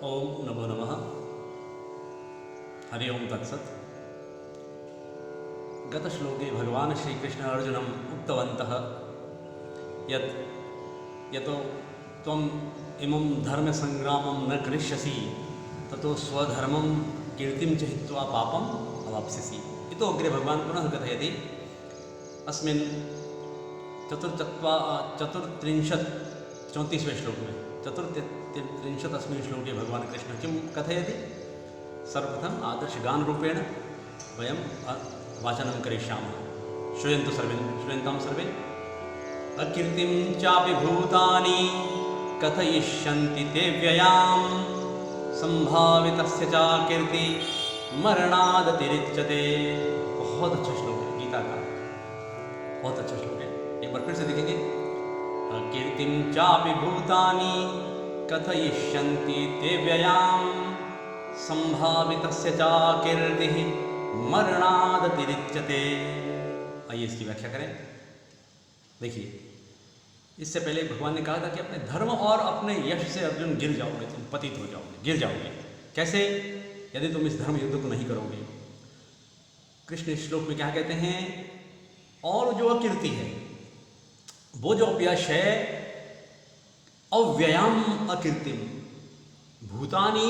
ओम नमो नमः। हरि ओम तत्सत्। गतश्लोके भगवान् श्रीकृष्ण अर्जुनम् उक्तवन्तः यत् यतो त्वम् इमं धर्मसङ्ग्रामं न करिष्यसि ततो स्वधर्मं कीर्तिं च हित्वा पापम् अवाप्स्यसि। इतो अग्रे भगवान् पुनः कथयति अस्मिन् 34वें श्लोक में 34 श्लोके भगवान् कृष्ण किं कथयति? सर्वप्रथम आदर्शगानरूपेण वयं वाचनं करिष्यामः। श्रूयन्तां सर्वे। अकीर्तिं चापि भूतानि कथयिष्यन्ति ते व्ययां संभावितस्य च कीर्ति मरणादतिरिच्यते। बहुत अच्छा श्लोक है गीता का, बहुत अच्छा श्लोक है। एक बार फिर से देखेंगे। अकीर्तिं चापि भूतानि कथयिष्यन्ति ते व्ययां संभावितस्य च कीर्तिः मरणादतिरिच्यते। आइए इसकी व्याख्या करें। देखिए, इससे पहले भगवान ने कहा था कि अपने धर्म और अपने यश से अर्जुन गिर जाओगे, तुम पतित हो जाओगे, गिर जाओगे। कैसे? यदि तुम इस धर्म युद्ध को नहीं करोगे। कृष्ण इस श्लोक में क्या कहते हैं? और जो अकीर्ति है, वो जो अपयश है, अव्ययम अकीर्तिम भूतानि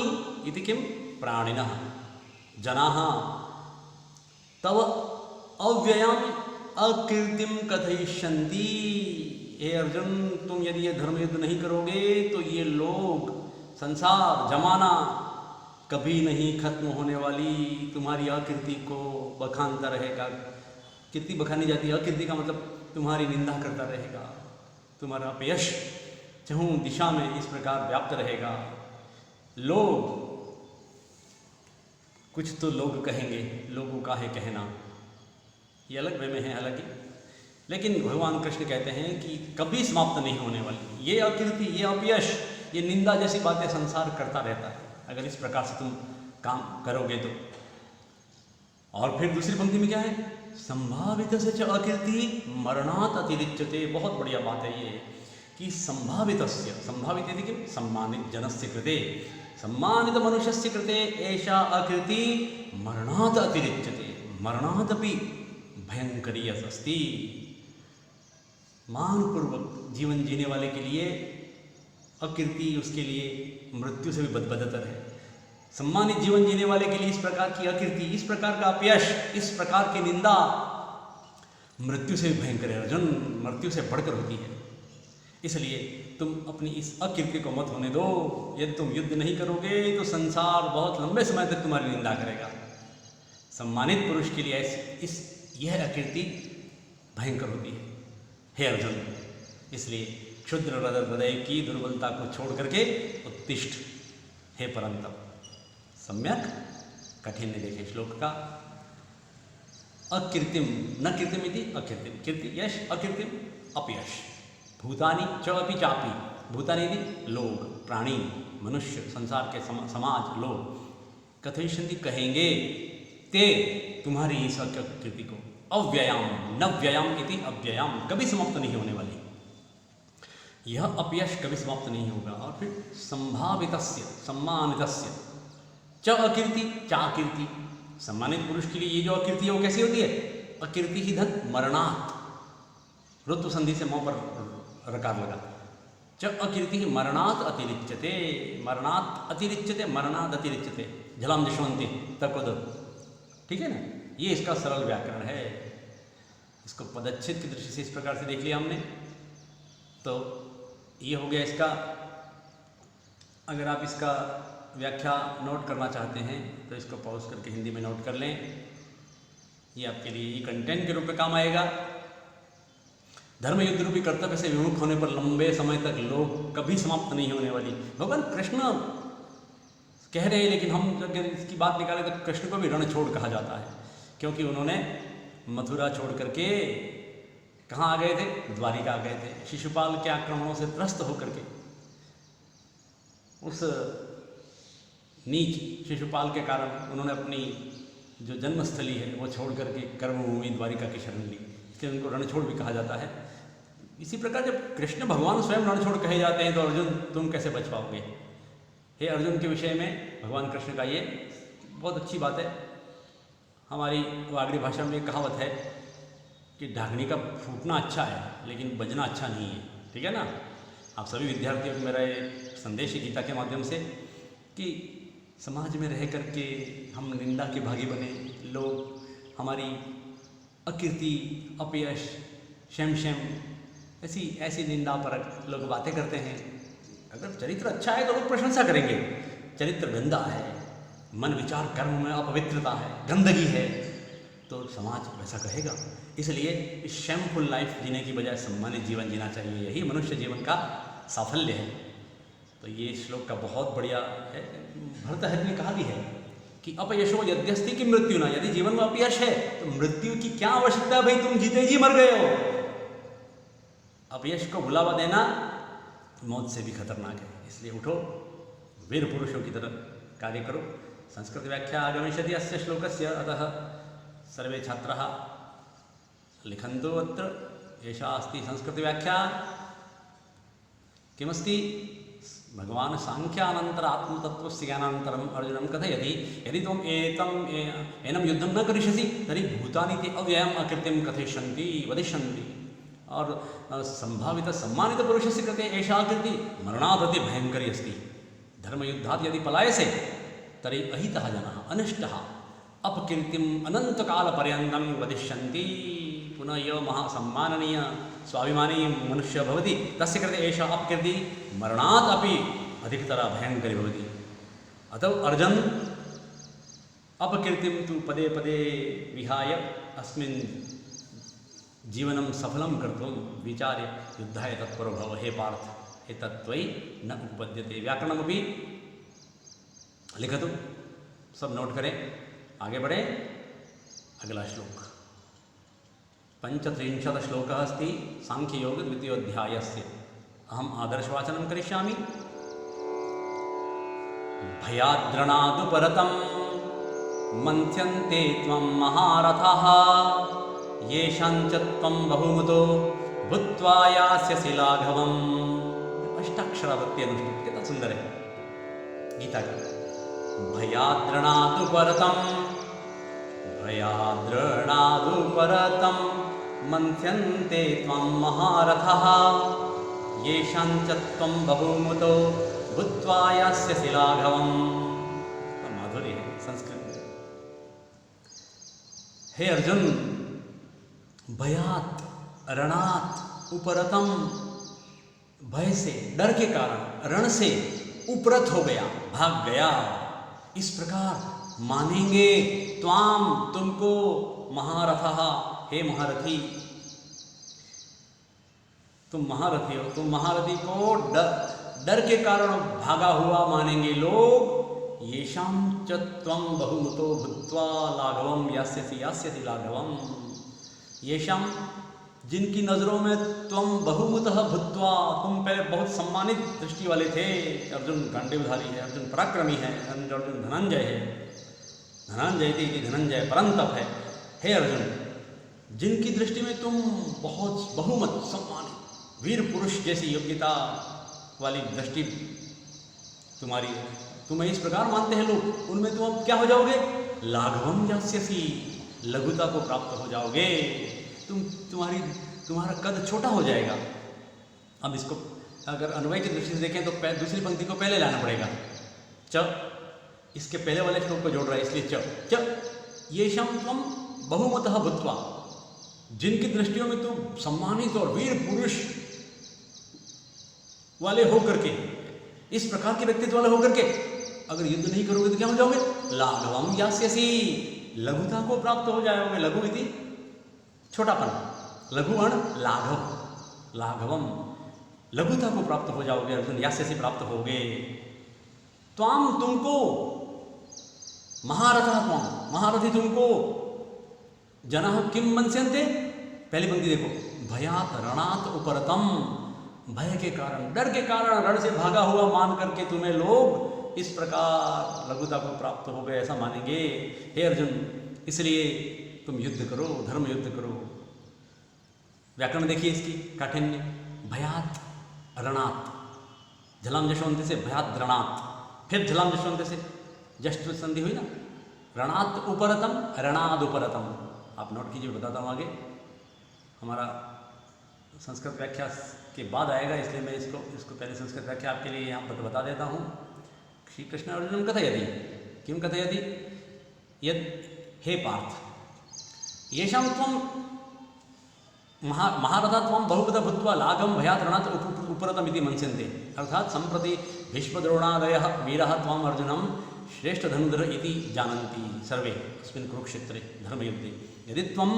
इति किम प्राणिनः जनाः तव अव्ययम अकीर्तिम कथयिष्यन्ति। हे अर्जुन, तुम यदि ये धर्म युद्ध नहीं करोगे तो ये लोग, संसार, जमाना कभी नहीं खत्म होने वाली तुम्हारी अकीर्ति को बखानता रहेगा। कीर्ति बखानी जाती है, अकीर्ति का मतलब तुम्हारी निंदा करता रहेगा। तुम्हारा अपयश चहूँ दिशा में इस प्रकार व्याप्त रहेगा। लोग, कुछ तो लोग कहेंगे, लोगों का है कहना, ये अलग वे में है हालांकि, लेकिन भगवान कृष्ण कहते हैं कि कभी समाप्त नहीं होने वाली ये अकीर्ति, ये अपयश, ये निंदा जैसी बातें संसार करता रहता है अगर इस प्रकार से तुम काम करोगे तो। और फिर दूसरी पंक्ति में क्या है? संभावित से च अकीर्ति मरणात् अतिरिच्यते। बहुत बढ़िया बात है ये कि संभावितस्य, संभावित यदि किम सम्मानित जनस्य कृते, सम्मानित मनुष्यस्य कृते एषा अकीर्ति मरणात् अतिरिच्यते। मरणात् अपि भयंकरी अस्ति। मानपूर्वक जीवन जीने वाले के लिए अकीर्ति उसके लिए मृत्यु से भी बदतर है। सम्मानित जीवन जीने वाले के लिए इस प्रकार की अकीर्ति, इस प्रकार का अपयश, इस प्रकार की निंदा मृत्यु से भी भयंकर है अर्जुन, मृत्यु से बढ़कर होती है। इसलिए तुम अपनी इस अकीर्ति को मत होने दो। यदि तुम युद्ध नहीं करोगे तो संसार बहुत लंबे समय तक तुम्हारी निंदा करेगा। सम्मानित पुरुष के लिए यह अकीर्ति भयंकर होती है हे अर्जुन। इसलिए क्षुद्र हृदय की दुर्बलता को छोड़ करके उत्तिष्ठ हे परंतप। सम्यक कठिन ने देखे श्लोक का। अकीर्तिम न कीर्तिम इति अकीर्तिम, कीर्ति यश, अकीर्तिम अपयश। भूतानि च अपि चापि, भूतानि इति लोग, प्राणी, मनुष्य, संसार के समाज, लोग कथयिष्यन्ति कहेंगे ते तुम्हारी इस अकीर्ति को। अव्ययाम न व्ययाम इति अव्ययाम, कभी समाप्त नहीं होने वाली यह अपयश कभी समाप्त नहीं होगा। और फिर संभावितस्य, सम्मानितस्य च अकीर्ति चाकीर्ति। सम्मानित पुरुष के लिए ये जो अकीर्ति है वो कैसी होती है? अकीर्ति ही धन मरणात्, ऋतु संधि से मुंह पर रकार लगा। च अकीर्ति ही मरणात् अतिरिच्यते, मरणात् अतिरिच्यते, मरणात् अतिरिच्यते। झलाम जशवंती तपद, ठीक है ना? ये इसका सरल व्याकरण है। इसको पदच्छेद की दृष्टि से इस प्रकार से देख लिया हमने तो ये हो गया इसका। अगर आप इसका व्याख्या नोट करना चाहते हैं तो इसको पॉज करके हिंदी में नोट कर लें। ये आपके लिए ये कंटेंट के रूप में काम आएगा। धर्म युद्ध रूपी कर्तव्य से विमुख होने पर लंबे समय तक लोग कभी समाप्त नहीं होने वाली। भगवान कृष्ण कह रहे हैं, लेकिन हम अगर इसकी बात निकालें तो कृष्ण को भी रणछोड़ कहा जाता है, क्योंकि उन्होंने मथुरा छोड़ करके कहाँ आ गए थे? द्वारिका आ गए थे। शिशुपाल के आक्रमणों से त्रस्त होकर के, उस नीच शिशुपाल के कारण उन्होंने अपनी जो जन्मस्थली है वो छोड़ करके कर्मभूमि द्वारिका की शरण ली, इसलिए उनको रणछोड़ भी कहा जाता है। इसी प्रकार जब कृष्ण भगवान स्वयं रणछोड़ कहे जाते हैं तो अर्जुन तुम कैसे बच पाओगे? हे अर्जुन के विषय में भगवान कृष्ण का ये बहुत अच्छी बात है। हमारी वागड़ी भाषा में एक कहावत है कि ढाकनी का फूटना अच्छा है लेकिन बजना अच्छा नहीं है। ठीक है ना। आप सभी विद्यार्थियों को मेरा ये संदेश है गीता के माध्यम से कि समाज में रह करके हम निंदा के भागी बने, लोग हमारी अकीर्ति, अपयश, शेम ऐसी निंदा पर लोग बातें करते हैं। अगर चरित्र अच्छा है तो लोग प्रशंसा करेंगे। चरित्र गंदा है, मन विचार कर्म में अपवित्रता है, गंदगी है, तो समाज वैसा कहेगा। इसलिए इस शेमफुल लाइफ जीने की बजाय सम्मानित जीवन जीना चाहिए। यही मनुष्य जीवन का साफल्य है। तो ये श्लोक का बहुत बढ़िया है। भरतहरि ने कहा भी है कि अपयशो यद्यस्ति की मृत्यु ना, यदि जीवन में अपयश है तो मृत्यु की क्या आवश्यकता है भाई, तुम जीते जी मर गए हो। अपयश को बुलावा देना मौत से भी खतरनाक है। इसलिए उठो, वीर पुरुषों की तरह कार्य करो। संस्कृत व्याख्या आगमिष्यति अस्य श्लोकस्य, अतः सर्वे छात्राः लिखन्तु अत्र। एषा अस्ति संस्कृत व्याख्या। किमस्ति? भगवान् सांख्यानन्तर आत्मतत्त्वस्य ज्ञानानन्तरम् अर्जुनं कथयति, यदि त्वम् एनं युद्धं न करिष्यसि तर्हि भूतानि ते अव्ययम् अकृतिं कथयिष्यन्ति वदिष्यन्ति। और संभावित सम्मानित पुरुषस्य कृते एषा कृति मरणादति भयंकरी अस्ति। धर्मयुद्धात् यदि पलायसे तर्हि अहितः जनः अनिष्टः अपकीर्तिम् अनन्तकालपर्यन्तं वदिष्यन्ति। पुनः यो महासम्माननीय स्वाभिमानी मनुष्य भवति तस्य कृते एषा अपकीर्ति मरणात् अपि अधिकतरा भयंकरी भवति। अतः अर्जुन अपकीर्तिं तु पदे पदे विहाय अस्मिन् जीवनं सफलं कर्तुं विचार्य युद्धाय तत्परो भव। हे पार्थ एतत्त्वयि न उपपद्यते। व्याकरणमपि लिखतु, सब नोट करें, आगे बढ़े। अगला श्लोक 35 श्लोकः अस्ति सांख्ययोग द्वितीयोऽध्यायस्य। अहम् आदर्शवाचनं करिष्यामि। भयाद्रणादु परतं मन्थ्यन्ते त्वं महारथः, येषाञ्च त्वं बहुमतो भूत्वा यास्यसि लाघवम्। अष्टाक्षरावृत्ति अनुष्ठित, कितना सुंदर है गीता का। भयाद्रणादु परतं मन्थ्यन्ते त्वं महारथः, येषाञ्च त्वं बहुमतो भूत्वा यास्यसि लाघवम्। माधुर्य है संस्कृत में। हे अर्जुन, भयात रणात उपरतम, भय से, डर के कारण, रण से उपरत हो गया, भाग गया। इस प्रकार मानेंगे त्वाम, तुमको, महारथः, हे महारथी, तुम महारथी हो। तुम महारथी को डर के कारण भागा हुआ मानेंगे लोग। येषां च त्वं बहुमतो भूत्वा लाघवम यास्यसि लाघवम। येषां, जिनकी नज़रों में त्वं बहुमतः भूत्वा, तुम पहले बहुत सम्मानित दृष्टि वाले थे। अर्जुन गांडीवधारी है, अर्जुन पराक्रमी है, अर्जुन धनंजय है, धनंजय थी धनंजय परंतप है। हे अर्जुन, जिनकी दृष्टि में तुम बहुत बहुमत, सम्मानित, वीर पुरुष जैसी योग्यता वाली दृष्टि तुम्हारी, तुम्हें इस प्रकार मानते हैं लोग, उनमें तुम अब क्या हो जाओगे? लाघवम यास्यसि, लघुता को प्राप्त हो जाओगे। तुम्हारा कद छोटा हो जाएगा। अब इसको अगर अन्वय की दृष्टि से देखें तो दूसरी पंक्ति को पहले लाना पड़ेगा। च, इसके पहले वाले श्लोक को जोड़ रहा है, इसलिए च येषां त्वं बहुमतः भूत्वा, जिनकी दृष्टियों में तुम सम्मानित और वीर पुरुष वाले होकर के, इस प्रकार के व्यक्तित्व वाले होकर के अगर युद्ध नहीं करोगे तो क्या हो जाओगे? लाघवम यास्यसि, लघुता को प्राप्त हो जाओगे। लघु इति छोटापन, लघु अण लाघव, लाघवम, लघुता को प्राप्त हो जाओगे अर्जुन। यास्यसि प्राप्त होगे। त्वाम, तुमको, महारथः त्वाम, महारथी तुमको, जनः किम मन्स्यन्ते, पहली पंक्ति देखो, भयात रणात उपरतम, भय के कारण, डर के कारण रण से भागा हुआ मान करके तुम्हें लोग इस प्रकार लघुता को प्राप्त हो गए, ऐसा मानेंगे। हे अर्जुन, इसलिए तुम युद्ध करो, धर्म युद्ध करो। व्याकरण देखिए इसकी काठिन्य। भयात रणात, झलाम जशोंति से भयात रणात, फिर झलाम जशवंत से जस्ट संधि हुई ना, रणात उपरतम रणाद उपरतम। आप नोट कीजिए, बताता हूँ आगे। हमारा संस्कृत व्याख्या के बाद आएगा, इसलिए मैं इसको पहले संस्कृत व्याख्या आपके लिए यहाँ पर बता देता हूँ। श्री कृष्ण अर्जुन कथयति, किं कथयति, यद हे पार्थ येषां त्वं महारथा त्वं बहुविध भूत्वा लाघं भयात् रणात् उपरतमिति मन्यन्ते। अर्थात सम्प्रति भीष्मद्रोणादयः वीरः त्वाम् अर्जुनं श्रेष्ठधनुधर इति जानन्ति सर्वे अस्मिन् कुरुक्षेत्रे धर्मयुद्धे। यदि त्वं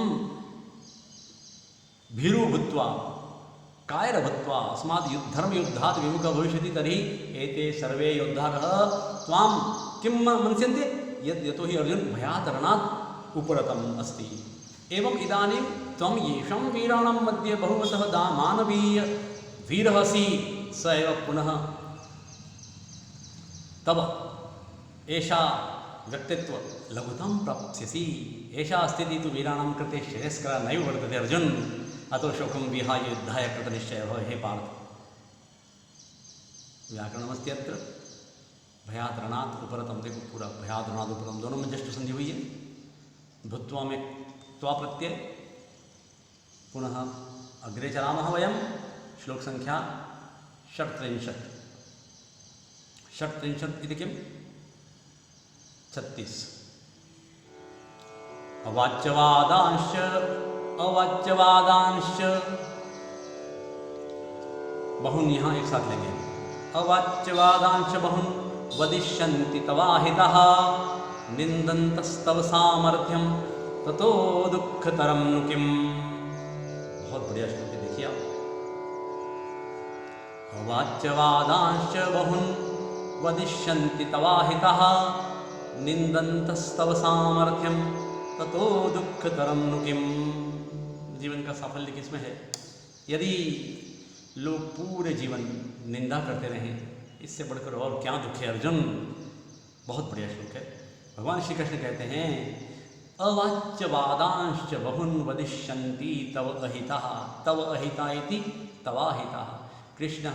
भीरु भूत्वा कायर भूत्वा अस्मात् धर्मयुद्धात् विमुखः भविष्यति तर्हि एते सर्वे योद्धारः त्वां किं मन्यन्ते, यतो हि अर्जुन भयात् रणात् उपरतम् अस्ति। एवं इदानीं त्वं येषां वीराणां मध्ये बहुवतः मानवीय वीरः असि, स एव पुनः तव एषा व्यक्तित्व लघुतां प्राप्स्यसि। एषा स्थितिः तु वीराणां कृते श्रेयस्करा नैव वर्तते अर्जुन, अतो शोकं विहाय युद्धाय कृतनिश्चयः भव। हे पार्थ, व्याकरणमस्ति अत्र। भयात् रणात् उपरतम, देखो पूरा भयात् रणात् उपरतम दोनों में जस्ट संधि हुई है। भूत्वा में त्वा प्रत्यय, पुनः अग्रे चलामः वयं। श्लोक संख्या 37 इति किम् 36। अवाच्यवादांश्च बहुन, यहाँ एक साथ लेंगे। अवाच्यवादांश्च बहुन वदिष्यन्ति तवाहितः, निन्दन्तस्तव सामर्थ्यं ततो दुःखतरं नु किम्। बहुत बढ़िया श्लोक है, देखिए आप। अवाच्यवादांश्च बहुन वदिष्यन्ति तवाहितः, निन्दन्तस्तव सामर्थ्यं ततो दुःखतरं नु किम्। जीवन का साफल्य किसमें है? यदि लोग पूरे जीवन निंदा करते रहें, इससे बढ़कर और क्या दुख है अर्जुन। बहुत बढ़िया श्लोक है। भगवान श्री कृष्ण कहते हैं अवाच्यवादांश्च बहुन वदिष्यन्ति तव अहितः, तव अहिता इति तवाहितः। कृष्ण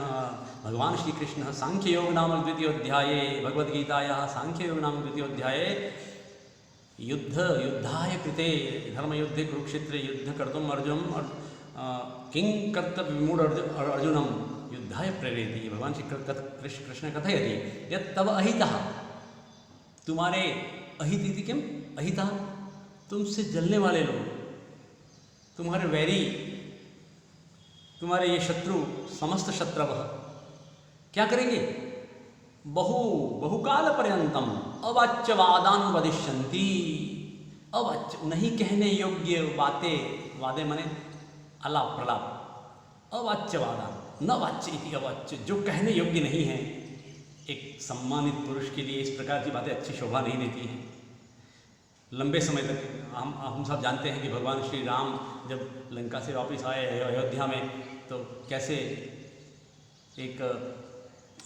भगवान श्री कृष्ण सांख्ययोग नामक द्वितीयोध्याये भगवद्गीतायाः सांख्ययोग नामक द्वितीयोध्याये युद्धाय कृते धर्मयुद्धे कुरुक्षेत्रे युद्ध कर्तुम् अर्जुनं किं कर्तव्य विमूढ़ अर्जुनं युद्धाय प्रेरयति। भगवान श्री कृष्ण कथयति यत् तव अहितः, तुम्हारे अहित इति किम अहिता, तुमसे जलने वाले लोग, तुम्हारे वैरी, तुम्हारे ये शत्रु, समस्त शत्रवः क्या करेंगे? बहुकाल पर्यंतम अवाच्यवादान वदिष्यन्ति। अवाच्य, नहीं कहने योग्य बातें, वादे माने अलाप प्रलाप, अवाच्यवादान, न वाच्य इति अवाच्य, जो कहने योग्य नहीं है। एक सम्मानित पुरुष के लिए इस प्रकार की बातें अच्छी शोभा नहीं देती हैं। लंबे समय तक हम सब जानते हैं कि भगवान श्री राम जब लंका से वापस आए अयोध्या में, तो कैसे एक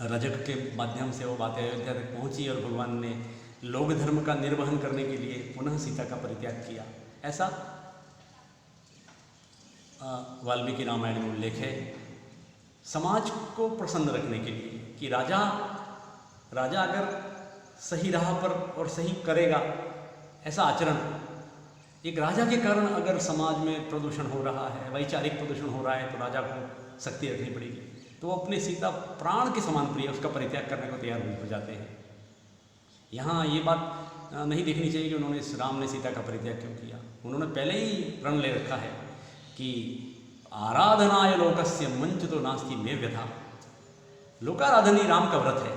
रजक के माध्यम से वो बातें अयोध्या तक पहुंची और भगवान ने लोक धर्म का निर्वहन करने के लिए पुनः सीता का परित्याग किया। ऐसा वाल्मीकि रामायण में उल्लेख है। समाज को प्रसन्न रखने के लिए कि राजा अगर सही राह पर और सही करेगा ऐसा आचरण, एक राजा के कारण अगर समाज में प्रदूषण हो रहा है, वैचारिक प्रदूषण हो रहा है, तो राजा को सख्ती रखनी पड़ेगी। तो वो अपने सीता प्राण के समान प्रिय, उसका परित्याग करने को तैयार हो जाते हैं। यहाँ ये बात नहीं देखनी चाहिए कि उन्होंने राम ने सीता का परित्याग क्यों किया। उन्होंने पहले ही प्रण ले रखा है कि आराधनाय लोकस्य मंचतो नास्ति मे व्यथा। लोकाराधन ही राम का व्रत है।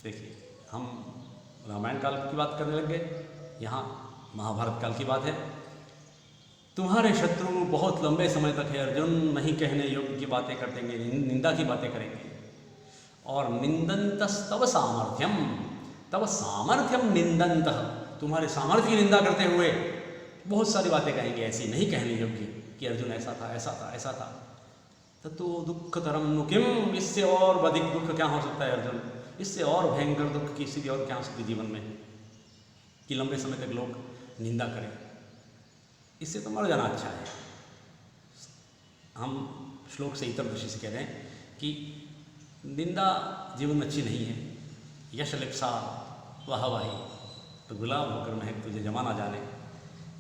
देखिए, हम रामायण काल की बात करने लग गए, यहाँ महाभारत काल की बात है। तुम्हारे शत्रु बहुत लंबे समय तक है अर्जुन, नहीं कहने योग्य की बातें करेंगे, निंदा की बातें करेंगे। और निंदन्तस्तव सामर्थ्यम, तव सामर्थ्यम निंदन्तः, तुम्हारे सामर्थ्य की निंदा करते हुए बहुत सारी बातें कहेंगे ऐसी नहीं कहने योग्य कि अर्जुन ऐसा था, ऐसा था, ऐसा था। ततो दुःखतरं नु किम, इससे और अधिक दुख क्या हो सकता है अर्जुन, इससे और भयंकर दुख की स्थिति और क्या हो सकती जीवन में कि लंबे समय तक लोग निंदा करें। इससे तो मर जाना अच्छा है। हम श्लोक से इतर दृष्टि से कह रहे हैं कि निंदा जीवन में अच्छी नहीं है। यश लिप्सा वाहवाही, तो गुलाम होकर महक तुझे जमाना जाने।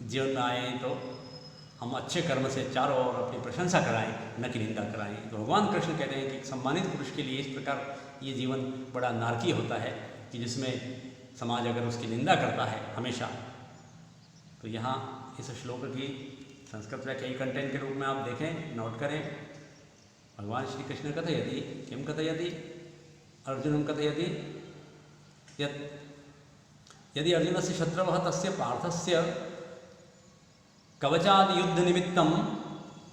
जीवन में आए तो हम अच्छे कर्म से चारों ओर अपनी प्रशंसा कराएं, न कि निंदा कराएं। तो भगवान कृष्ण कहते हैं कि एक सम्मानित पुरुष के लिए इस प्रकार ये जीवन बड़ा नारकीय होता है कि जिसमें समाज अगर उसकी निंदा करता है हमेशा। तो यहाँ इस श्लोक की संस्कृत व्याख्या कंटेंट के रूप में आप देखें, नोट करें। भगवान श्री कृष्ण कथयति, किं कथयति, अर्जुनं कथयति यदि अर्जुनस्य शत्रवः तस्य पार्थस्य कवचादि युद्ध निमित्तं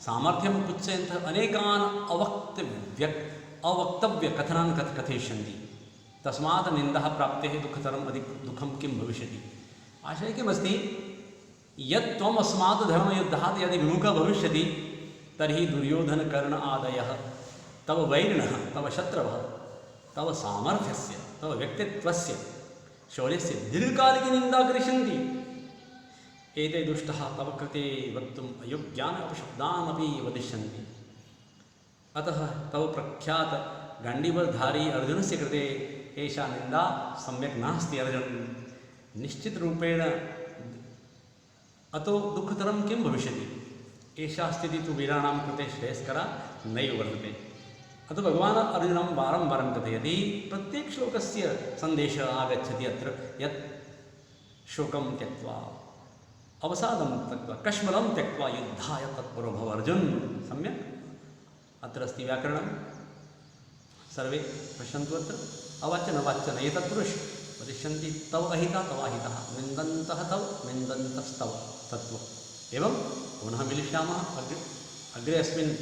सामर्थ्यं कुत्सयन्तः अनेकान् अवक्तव्य कथनान् कथयिष्यन्ति तस्मात् निन्दः प्राप्तेः दुःखतरम् अधिक दुःखं किं भविष्यति। आशय किमस्ति, यत् त्वम् अस्मात् धर्मयुद्धात् यदि विमुखः भविष्यति तर्हि दुर्योधन कर्ण आदयः तव वैरिणः, तव शत्रवः, तव सामर्थ्यस्य, तव व्यक्तित्वस्य, शौर्यस्य दीर्घकालिकनिन्दा करिष्यन्ति। एते दुष्टः तव कृते वक्तुम् अयोग्यान् अपशब्दान् अपि वदिष्यन्ति। अतः तव प्रख्यात गाण्डीवधारी अर्जुनस्य कृते एषा निन्दा सम्यक् नास्ति अर्जुन। निश्चितरूपेण अतो दुःखतरं किं भविष्यति। एषा स्थितिः तु वीराणां कृते श्रेयस्करा नैव वर्तते। अतः भगवान् अर्जुनं वारं वारं कथयति, प्रत्येक श्लोकस्य सन्देशः आगच्छति अत्र, यत् शोकं त्यक्त्वा, अवसादं त्यक्त्वा, कश्मलं त्यक्त्वा युद्धाय तत्परो भव अर्जुन। सम्यक् अत्र अस्ति व्याकरणं, सर्वे पश्यन्तु। अत्र अवाच्य नवाच्य न एतत्पुरुष वदिष्यन्ति तव अहिता तवाहितः, विन्दन्तः तव विन्दन्तस्तव तत्त्व। एवं पुनः मिलिष्यामः अग्रे अस्मिन्